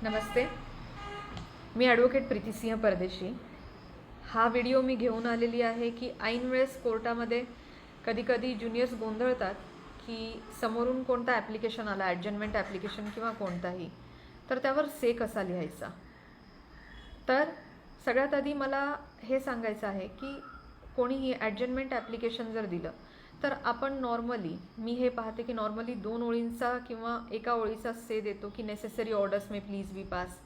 नमस्ते, मी advocate Preeti Singh Pardeshi. हा video मी घेऊन आलेली आहे की ऐन वेळेस कोर्टामध्ये कधी ज्युनियर्स गोंधळतात की समोरून कोणता ॲप्लिकेशन आला, ॲडजमेंट ॲप्लिकेशन किंवा कोणताही, तर त्यावर से कसा लिहायचा। तर सगळ्यात आधी मला हे सांगायचं आहे की कोणीही ॲडजमेंट ॲप्लिकेशन जर दिलं तर आपण नॉर्मली, मी हे पाहते की नॉर्मली 2 ओळींचा किंवा एका ओळीचा से देतो की necessary orders may please be pass,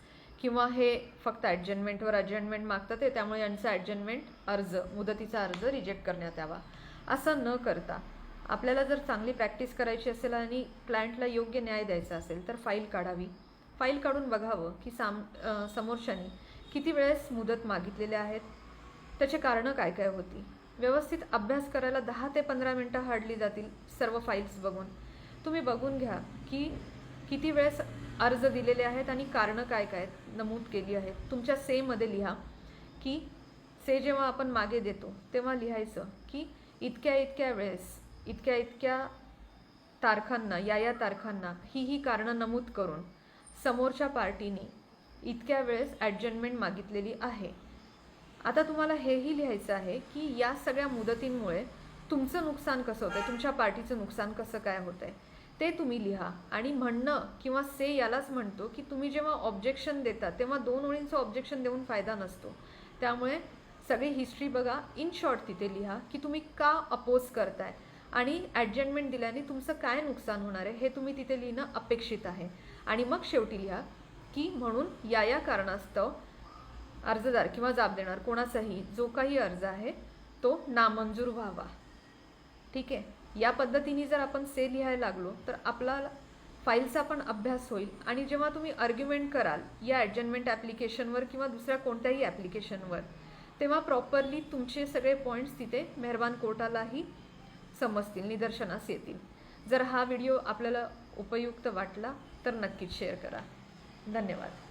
किंवा हे फक्त ॲडजमेंटवर ॲडजमेंट मागतात आहे त्यामुळे यांचा ॲडजमेंट अर्ज, मुदतीचा अर्ज रिजेक्ट करण्यात यावा। असं न करता आपल्याला जर चांगली प्रॅक्टिस करायची असेल आणि क्लायंटला योग्य न्याय द्यायचा असेल तर फाईल काढावी। फाईल काढून बघावं की समोरच्यानी किती वेळेस मुदत मागितलेल्या आहेत, त्याचे कारणं काय काय होती। व्यवस्थित अभ्यास करायला 10 ते 15 मिनटं हार्डली जातील सर्व फाईल्स बघून। तुम्ही बघून घ्या की किती वेळेस अर्ज दिलेले आहेत आणि कारणं काय काय नमूद केली आहेत। तुमच्या सेमध्ये लिहा की से जेव्हा आपण मागे देतो तेव्हा लिहायचं की इतक्या वेळेस इतक्या तारखांना, या तारखांना ही कारणं नमूद करून समोरच्या पार्टीने इतक्या वेळेस ॲडजमेंट मागितलेली आहे। आता तुम्हाला हेही लिहायचं आहे की या सगळ्या मुदतींमुळे तुमचं नुकसान कसं होतं आहे, तुमच्या पार्टीचं नुकसान कसं काय होतं आहे ते तुम्ही लिहा। आणि म्हणणं किंवा से यालाच म्हणतो की तुम्ही जेव्हा ऑब्जेक्शन देता तेव्हा 2 ओळींचं ऑब्जेक्शन देऊन फायदा नसतो। त्यामुळे सगळी हिस्ट्री बघा, इन शॉर्ट तिथे लिहा की तुम्ही का अपोज करताय आणि ॲडजमेंट दिल्याने तुमचं काय नुकसान होणार आहे हे तुम्ही तिथे लिहिणं अपेक्षित आहे। आणि मग शेवटी लिहा की म्हणून या कारणास्तव अर्जदार किंवा जाब देणार कोणाचाही जो काही अर्ज आहे तो नामंजूर व्हावा। ठीक आहे, या पद्धतीने जर आपण से लिहायला लागलो तर आपला फाईलचा पण अभ्यास होईल आणि जेव्हा तुम्ही आर्ग्युमेंट कराल या ॲडजमेंट ॲप्लिकेशनवर किंवा दुसऱ्या कोणत्याही ॲप्लिकेशनवर तेव्हा प्रॉपरली तुमचे सगळे पॉईंट्स तिथे मेहरबान कोर्टालाही समजतील, निदर्शनास येतील। जर हा व्हिडिओ आपल्याला उपयुक्त वाटला तर नक्कीच शेअर करा। धन्यवाद।